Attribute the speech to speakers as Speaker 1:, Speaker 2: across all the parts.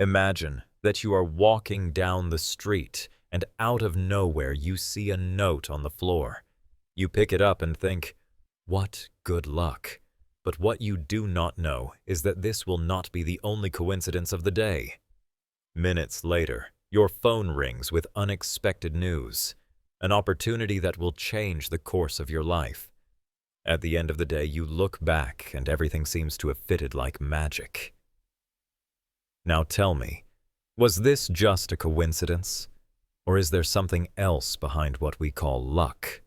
Speaker 1: Imagine that you are walking down the street and out of nowhere you see a note on the floor. You pick it up and think, what good luck. But what you do not know is that this will not be the only coincidence of the day. Minutes later, your phone rings with unexpected news, an opportunity that will change the course of your life. At the end of the day, you look back and everything seems to have fitted like magic. Now tell me, was this just a coincidence? Or is there something else behind what we call luck?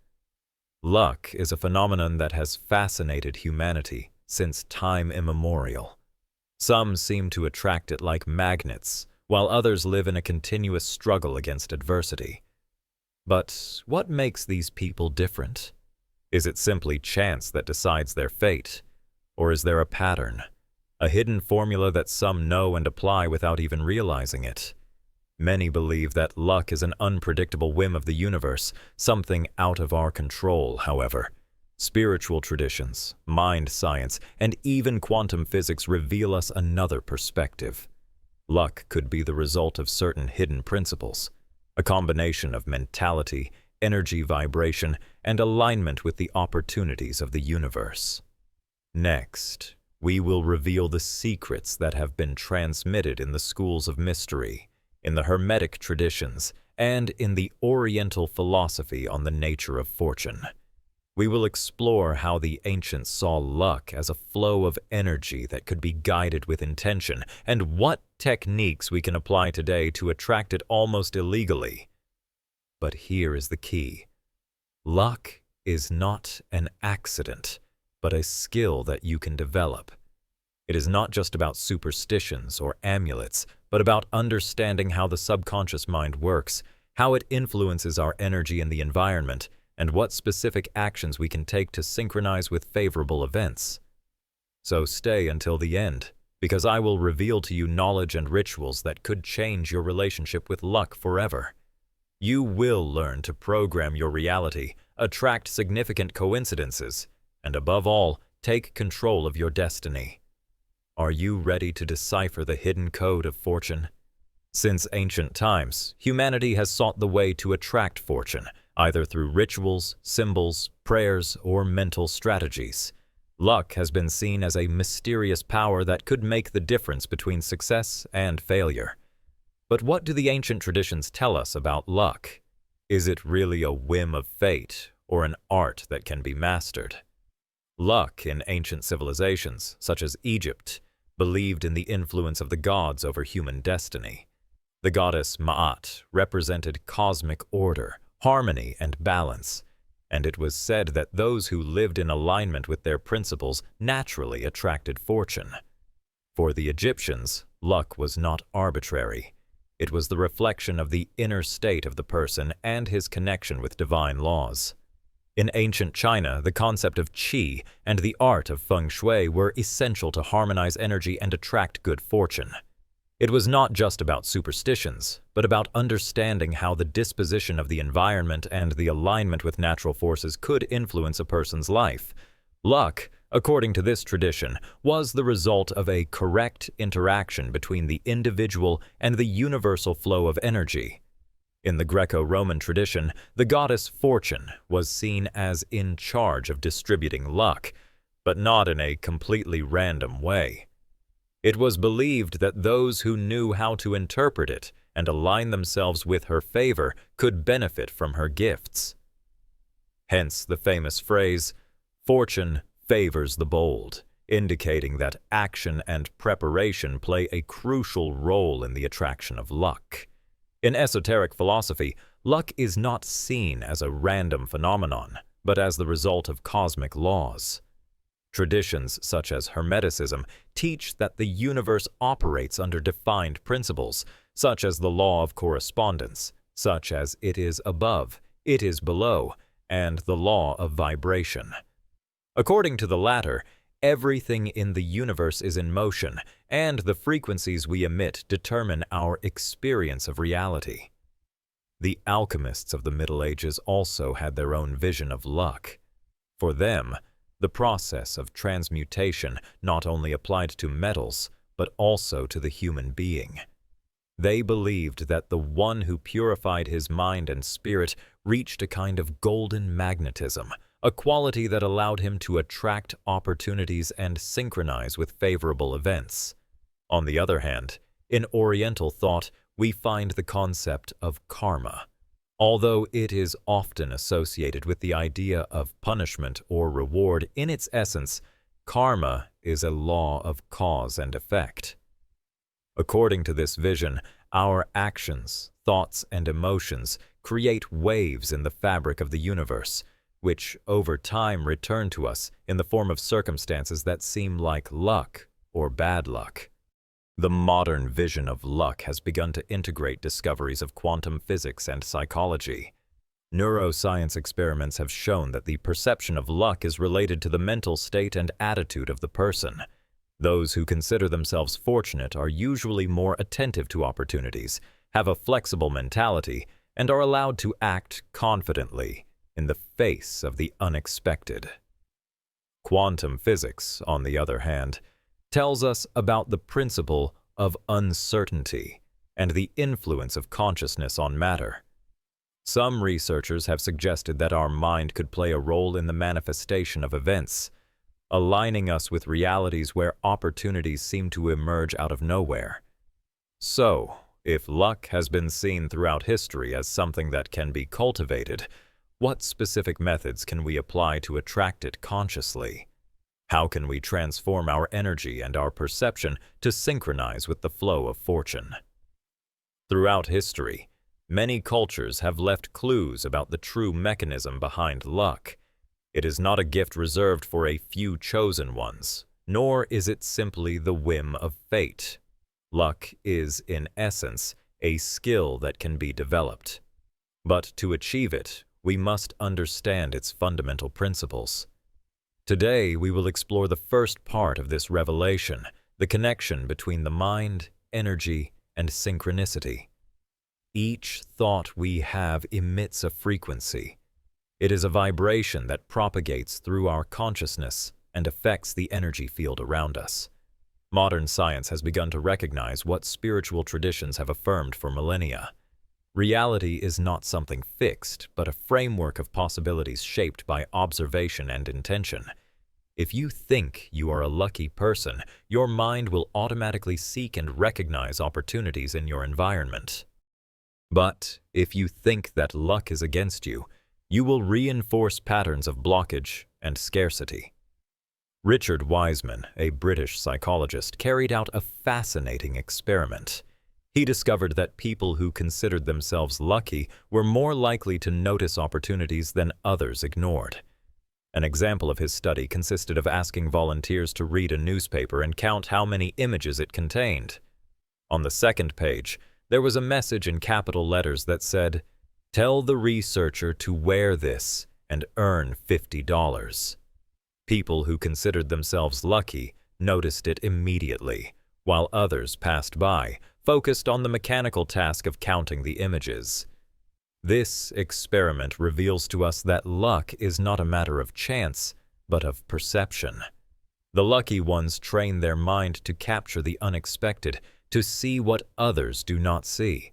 Speaker 1: Luck is a phenomenon that has fascinated humanity since time immemorial. Some seem to attract it like magnets, while others live in a continuous struggle against adversity. But what makes these people different? Is it simply chance that decides their fate? Or is there a pattern, a hidden formula that some know and apply without even realizing it? Many believe that luck is an unpredictable whim of the universe, something out of our control, however. Spiritual traditions, mind science, and even quantum physics reveal us another perspective. Luck could be the result of certain hidden principles, a combination of mentality, energy vibration, and alignment with the opportunities of the universe. Next, we will reveal the secrets that have been transmitted in the schools of mystery, in the Hermetic traditions, and in the Oriental philosophy on the nature of fortune. We will explore how the ancients saw luck as a flow of energy that could be guided with intention, and what techniques we can apply today to attract it almost illegally. But here is the key. Luck is not an accident, but a skill that you can develop. It is not just about superstitions or amulets, but about understanding how the subconscious mind works, how it influences our energy in the environment, and what specific actions we can take to synchronize with favorable events. So stay until the end, because I will reveal to you knowledge and rituals that could change your relationship with luck forever. You will learn to program your reality, attract significant coincidences, and above all, take control of your destiny. Are you ready to decipher the hidden code of fortune? Since ancient times, humanity has sought the way to attract fortune, either through rituals, symbols, prayers, or mental strategies. Luck has been seen as a mysterious power that could make the difference between success and failure. But what do the ancient traditions tell us about luck? Is it really a whim of fate, or an art that can be mastered? Luck in ancient civilizations, such as Egypt, believed in the influence of the gods over human destiny. The goddess Ma'at represented cosmic order, harmony, and balance, and it was said that those who lived in alignment with their principles naturally attracted fortune. For the Egyptians, luck was not arbitrary. It was the reflection of the inner state of the person and his connection with divine laws. In ancient China, the concept of qi and the art of feng shui were essential to harmonize energy and attract good fortune. It was not just about superstitions, but about understanding how the disposition of the environment and the alignment with natural forces could influence a person's life. Luck, according to this tradition, was the result of a correct interaction between the individual and the universal flow of energy. In the Greco-Roman tradition, the goddess Fortune was seen as in charge of distributing luck, but not in a completely random way. It was believed that those who knew how to interpret it and align themselves with her favor could benefit from her gifts. Hence the famous phrase, "Fortune favors the bold," indicating that action and preparation play a crucial role in the attraction of luck. In esoteric philosophy, luck is not seen as a random phenomenon, but as the result of cosmic laws. Traditions such as Hermeticism teach that the universe operates under defined principles, such as the law of correspondence, such as it is above, it is below, and the law of vibration. According to the latter, everything in the universe is in motion, and the frequencies we emit determine our experience of reality. The alchemists of the Middle Ages also had their own vision of luck. For them, the process of transmutation not only applied to metals, but also to the human being. They believed that the one who purified his mind and spirit reached a kind of golden magnetism, a quality that allowed him to attract opportunities and synchronize with favorable events. On the other hand, in Oriental thought, we find the concept of karma. Although it is often associated with the idea of punishment or reward, in its essence, karma is a law of cause and effect. According to this vision, our actions, thoughts, and emotions create waves in the fabric of the universe, which over time return to us in the form of circumstances that seem like luck or bad luck. The modern vision of luck has begun to integrate discoveries of quantum physics and psychology. Neuroscience experiments have shown that the perception of luck is related to the mental state and attitude of the person. Those who consider themselves fortunate are usually more attentive to opportunities, have a flexible mentality, and are allowed to act confidently in the face of the unexpected. Quantum physics, on the other hand, tells us about the principle of uncertainty and the influence of consciousness on matter. Some researchers have suggested that our mind could play a role in the manifestation of events, aligning us with realities where opportunities seem to emerge out of nowhere. So, if luck has been seen throughout history as something that can be cultivated, what specific methods can we apply to attract it consciously? How can we transform our energy and our perception to synchronize with the flow of fortune? Throughout history, many cultures have left clues about the true mechanism behind luck. It is not a gift reserved for a few chosen ones, nor is it simply the whim of fate. Luck is, in essence, a skill that can be developed. But to achieve it, we must understand its fundamental principles. Today, we will explore the first part of this revelation, the connection between the mind, energy, and synchronicity. Each thought we have emits a frequency. It is a vibration that propagates through our consciousness and affects the energy field around us. Modern science has begun to recognize what spiritual traditions have affirmed for millennia. Reality is not something fixed, but a framework of possibilities shaped by observation and intention. If you think you are a lucky person, your mind will automatically seek and recognize opportunities in your environment. But if you think that luck is against you, you will reinforce patterns of blockage and scarcity. Richard Wiseman, a British psychologist, carried out a fascinating experiment. He discovered that people who considered themselves lucky were more likely to notice opportunities than others ignored. An example of his study consisted of asking volunteers to read a newspaper and count how many images it contained. On the second page, there was a message in capital letters that said, "Tell the researcher to wear this and earn $50. People who considered themselves lucky noticed it immediately, while others passed by, focused on the mechanical task of counting the images. This experiment reveals to us that luck is not a matter of chance, but of perception. The lucky ones train their mind to capture the unexpected, to see what others do not see.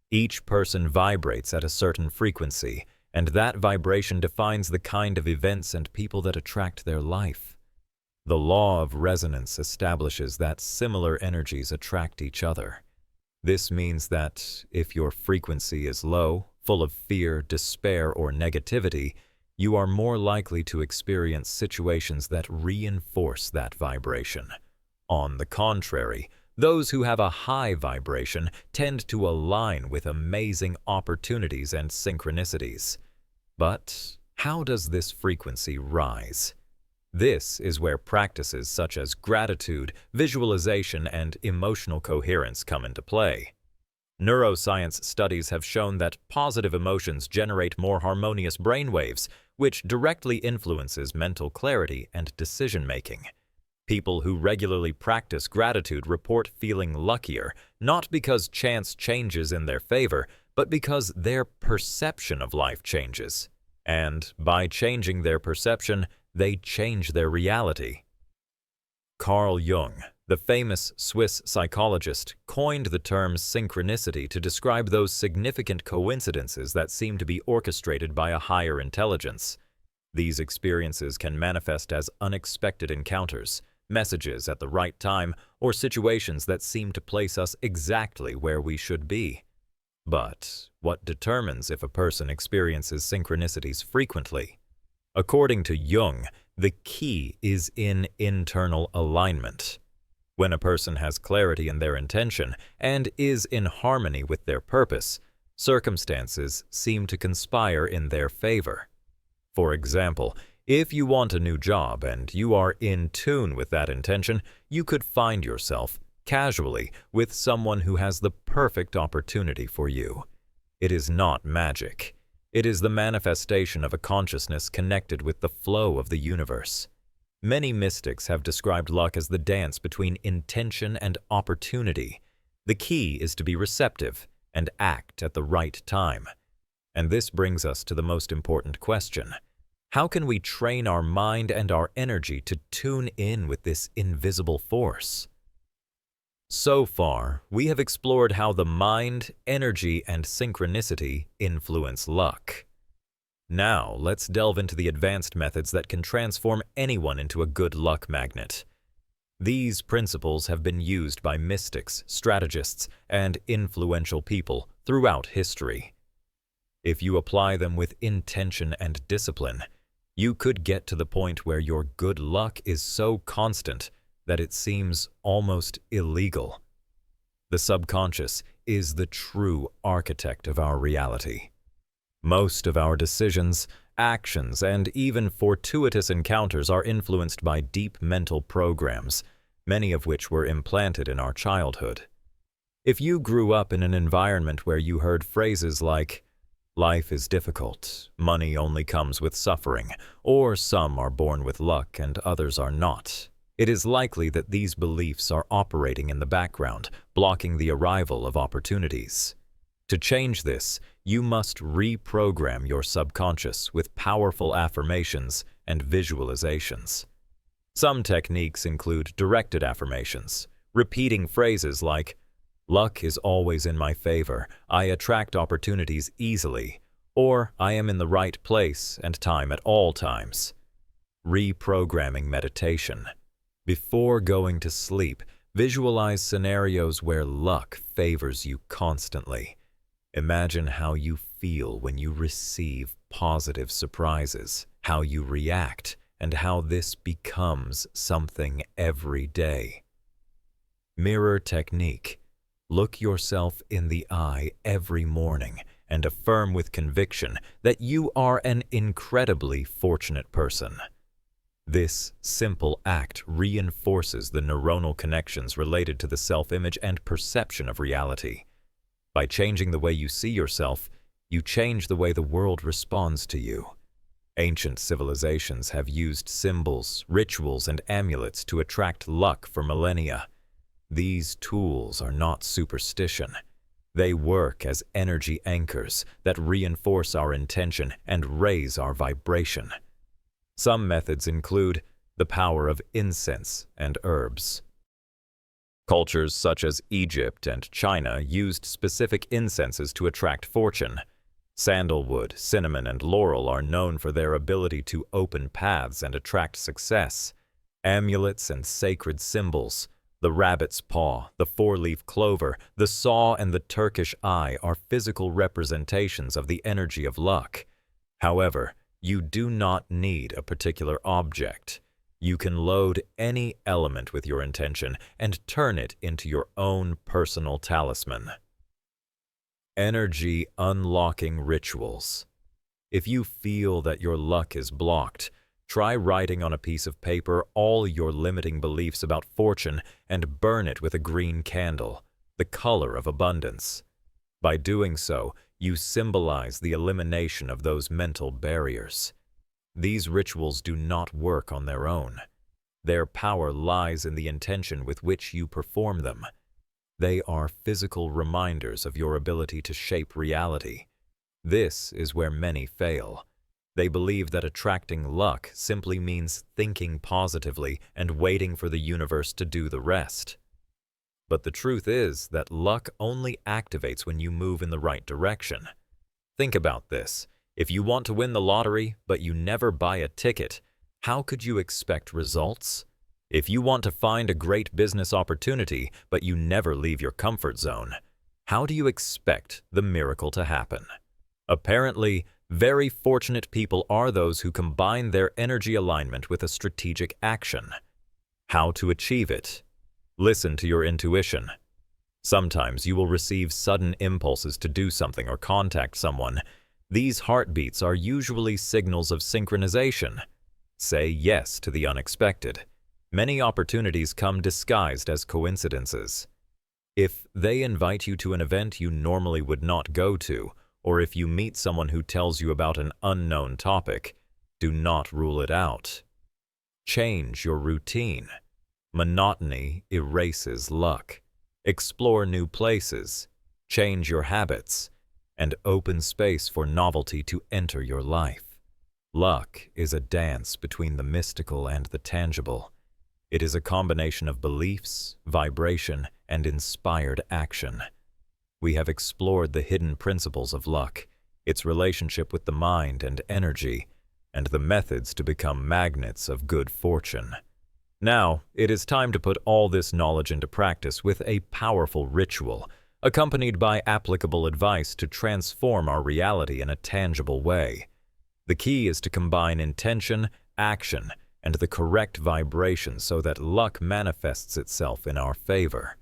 Speaker 1: Each person vibrates at a certain frequency, and that vibration defines the kind of events and people that attract their life. The law of resonance establishes that similar energies attract each other. This means that if your frequency is low, full of fear, despair, or negativity, you are more likely to experience situations that reinforce that vibration. On the contrary, those who have a high vibration tend to align with amazing opportunities and synchronicities. But how does this frequency rise? This is where practices such as gratitude, visualization, and emotional coherence come into play. Neuroscience studies have shown that positive emotions generate more harmonious brainwaves, which directly influences mental clarity and decision-making. People who regularly practice gratitude report feeling luckier, not because chance changes in their favor, but because their perception of life changes. And by changing their perception, they change their reality. Carl Jung, The famous Swiss psychologist coined the term synchronicity to describe those significant coincidences that seem to be orchestrated by a higher intelligence. These experiences can manifest as unexpected encounters, messages at the right time, or situations that seem to place us exactly where we should be. But what determines if a person experiences synchronicities frequently? According to Jung, the key is in internal alignment. When a person has clarity in their intention and is in harmony with their purpose, circumstances seem to conspire in their favor. For example, if you want a new job and you are in tune with that intention, you could find yourself casually with someone who has the perfect opportunity for you. It is not magic. It is the manifestation of a consciousness connected with the flow of the universe. Many mystics have described luck as the dance between intention and opportunity. The key is to be receptive and act at the right time. And this brings us to the most important question. How can we train our mind and our energy to tune in with this invisible force? So far, we have explored how the mind, energy, and synchronicity influence luck. Now, let's delve into the advanced methods that can transform anyone into a good luck magnet. These principles have been used by mystics, strategists, and influential people throughout history. If you apply them with intention and discipline, you could get to the point where your good luck is so constant that it seems almost illegal. The subconscious is the true architect of our reality. Most of our decisions, actions, and even fortuitous encounters are influenced by deep mental programs, many of which were implanted in our childhood. If you grew up in an environment where you heard phrases like, "Life is difficult, money only comes with suffering," or "Some are born with luck and others are not," it is likely that these beliefs are operating in the background, blocking the arrival of opportunities. To change this, you must reprogram your subconscious with powerful affirmations and visualizations. Some techniques include directed affirmations, repeating phrases like, "Luck is always in my favor, I attract opportunities easily," or "I am in the right place and time at all times." Reprogramming meditation. Before going to sleep, visualize scenarios where luck favors you constantly. Imagine how you feel when you receive positive surprises, how you react, and how this becomes something every day. Mirror technique. Look yourself in the eye every morning and affirm with conviction that you are an incredibly fortunate person. This simple act reinforces the neuronal connections related to the self-image and perception of reality. By changing the way you see yourself, you change the way the world responds to you. Ancient civilizations have used symbols, rituals, and amulets to attract luck for millennia. These tools are not superstition. They work as energy anchors that reinforce our intention and raise our vibration. Some methods include the power of incense and herbs. Cultures such as Egypt and China used specific incenses to attract fortune. Sandalwood, cinnamon, and laurel are known for their ability to open paths and attract success. Amulets and sacred symbols, the rabbit's paw, the four-leaf clover, the saw, and the Turkish eye are physical representations of the energy of luck. However, you do not need a particular object. You can load any element with your intention and turn it into your own personal talisman. Energy unlocking rituals. If you feel that your luck is blocked, try writing on a piece of paper all your limiting beliefs about fortune and burn it with a green candle, the color of abundance. By doing so, you symbolize the elimination of those mental barriers. These rituals do not work on their own. Their power lies in the intention with which you perform them. They are physical reminders of your ability to shape reality. This is where many fail. They believe that attracting luck simply means thinking positively and waiting for the universe to do the rest. But the truth is that luck only activates when you move in the right direction. Think about this. If you want to win the lottery, but you never buy a ticket, how could you expect results? If you want to find a great business opportunity, but you never leave your comfort zone, how do you expect the miracle to happen? Apparently, very fortunate people are those who combine their energy alignment with a strategic action. How to achieve it? Listen to your intuition. Sometimes you will receive sudden impulses to do something or contact someone. These heartbeats are usually signals of synchronization. Say yes to the unexpected. Many opportunities come disguised as coincidences. If they invite you to an event you normally would not go to, or if you meet someone who tells you about an unknown topic, do not rule it out. Change your routine. Monotony erases luck. Explore new places. Change your habits. And open space for novelty to enter your life. Luck is a dance between the mystical and the tangible. It is a combination of beliefs, vibration, and inspired action. We have explored the hidden principles of luck, its relationship with the mind and energy, and the methods to become magnets of good fortune. Now, it is time to put all this knowledge into practice with a powerful ritual, accompanied by applicable advice to transform our reality in a tangible way. The key is to combine intention, action, and the correct vibration so that luck manifests itself in our favor.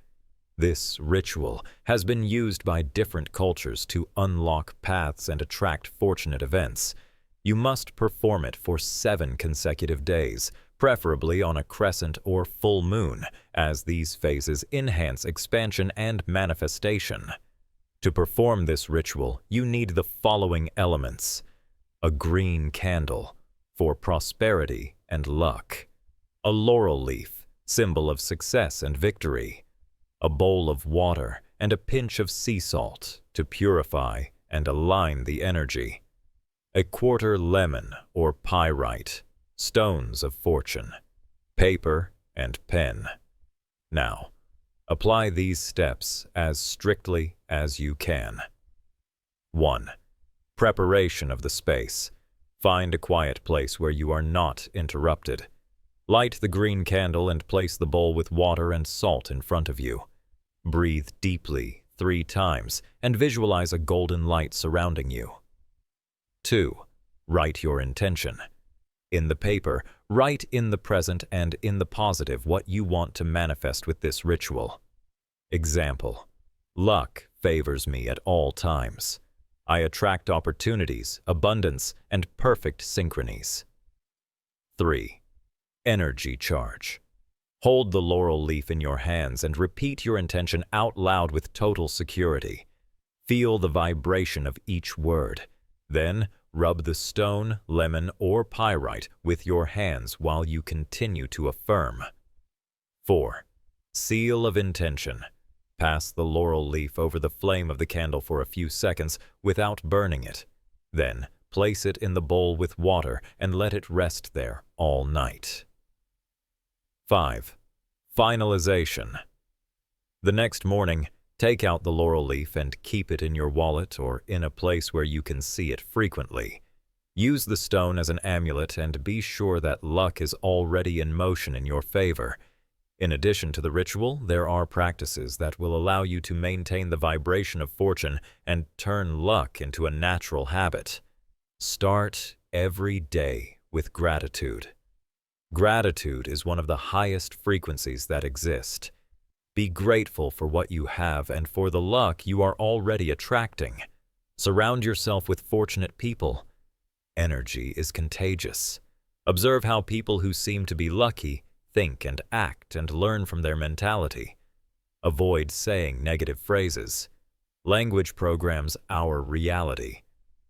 Speaker 1: This ritual has been used by different cultures to unlock paths and attract fortunate events. You must perform it for 7 consecutive days, preferably on a crescent or full moon, as these phases enhance expansion and manifestation. To perform this ritual, you need the following elements: a green candle for prosperity and luck, a laurel leaf, symbol of success and victory, a bowl of water and a pinch of sea salt to purify and align the energy, a quarter lemon or pyrite, stones of fortune, paper and pen. Now, apply these steps as strictly as you can. 1. Preparation of the space. Find a quiet place where you are not interrupted. Light the green candle and place the bowl with water and salt in front of you. Breathe deeply 3 times and visualize a golden light surrounding you. 2. Write your intention. In the paper, write in the present and in the positive what you want to manifest with this ritual. Example: luck favors me at all times. I attract opportunities, abundance, and perfect synchronies. 3. Energy charge. Hold the laurel leaf in your hands and repeat your intention out loud with total security. Feel the vibration of each word. Then, rub the stone, lemon, or pyrite with your hands while you continue to affirm. 4. Seal of intention. Pass the laurel leaf over the flame of the candle for a few seconds without burning it. Then, place it in the bowl with water and let it rest there all night. 5. Finalization. The next morning, take out the laurel leaf and keep it in your wallet or in a place where you can see it frequently. Use the stone as an amulet and be sure that luck is already in motion in your favor. In addition to the ritual, there are practices that will allow you to maintain the vibration of fortune and turn luck into a natural habit. Start every day with gratitude. Gratitude is one of the highest frequencies that exist. Be grateful for what you have and for the luck you are already attracting. Surround yourself with fortunate people. Energy is contagious. Observe how people who seem to be lucky think and act and learn from their mentality. Avoid saying negative phrases. Language programs our reality.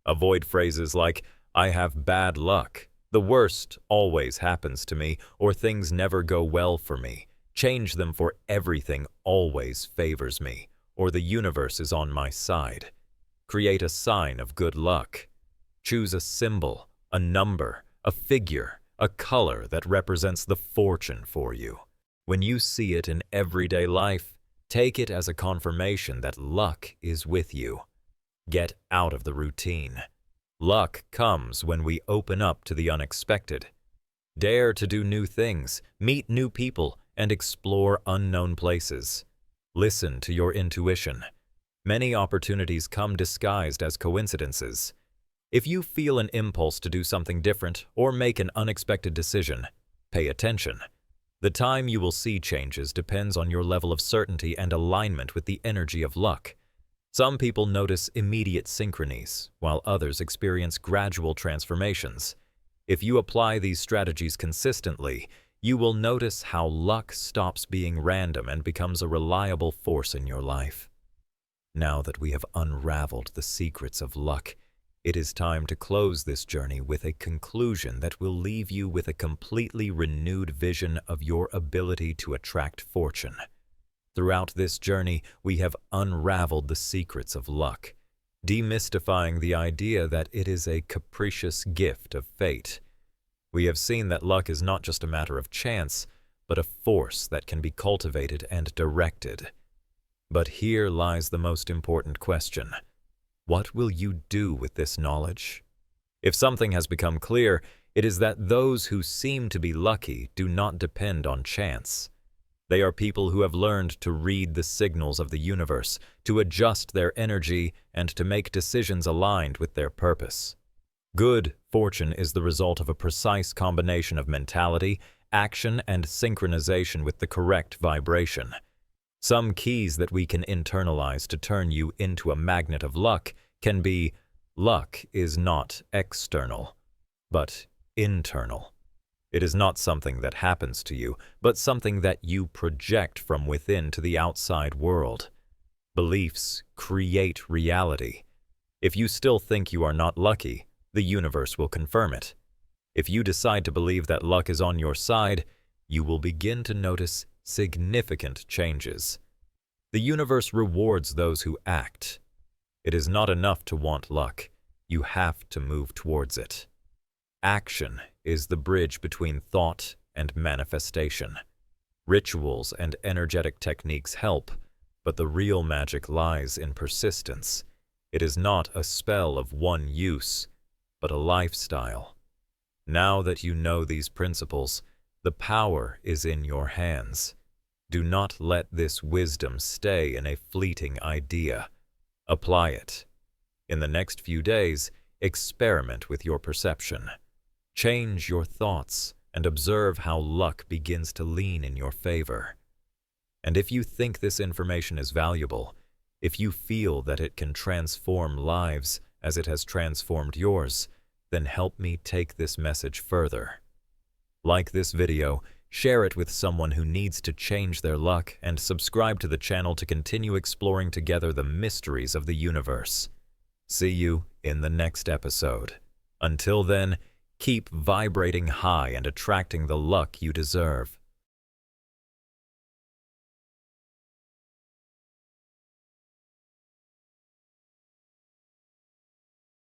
Speaker 1: Avoid phrases like, "I have bad luck," "the worst always happens to me," or "things never go well for me." Change them for "everything always favors me," or "the universe is on my side." Create a sign of good luck. Choose a symbol, a number, a figure, a color that represents the fortune for you. When you see it in everyday life, take it as a confirmation that luck is with you. Get out of the routine. Luck comes when we open up to the unexpected. Dare to do new things, meet new people, and explore unknown places. Listen to your intuition. Many opportunities come disguised as coincidences. If you feel an impulse to do something different or make an unexpected decision, pay attention. The time you will see changes depends on your level of certainty and alignment with the energy of luck. Some people notice immediate synchronies, while others experience gradual transformations. If you apply these strategies consistently, you will notice how luck stops being random and becomes a reliable force in your life. Now that we have unraveled the secrets of luck, it is time to close this journey with a conclusion that will leave you with a completely renewed vision of your ability to attract fortune. Throughout this journey, we have unraveled the secrets of luck, demystifying the idea that it is a capricious gift of fate. We have seen that luck is not just a matter of chance, but a force that can be cultivated and directed. But here lies the most important question. What will you do with this knowledge? If something has become clear, it is that those who seem to be lucky do not depend on chance. They are people who have learned to read the signals of the universe, to adjust their energy, and to make decisions aligned with their purpose. Good fortune is the result of a precise combination of mentality, action, and synchronization with the correct vibration. Some keys that we can internalize to turn you into a magnet of luck can be: luck is not external, but internal. It is not something that happens to you, but something that you project from within to the outside world. Beliefs create reality. If you still think you are not lucky, the universe will confirm it. If you decide to believe that luck is on your side, you will begin to notice significant changes. The universe rewards those who act. It is not enough to want luck. You have to move towards it. Action is the bridge between thought and manifestation. Rituals and energetic techniques help, but the real magic lies in persistence. It is not a spell of one use, but a lifestyle. Now that you know these principles, the power is in your hands. Do not let this wisdom stay in a fleeting idea. Apply it. In the next few days, experiment with your perception. Change your thoughts and observe how luck begins to lean in your favor. And if you think this information is valuable, if you feel that it can transform lives as it has transformed yours, then help me take this message further. Like this video, share it with someone who needs to change their luck, and subscribe to the channel to continue exploring together the mysteries of the universe. See you in the next episode. Until then, keep vibrating high and attracting the luck you deserve.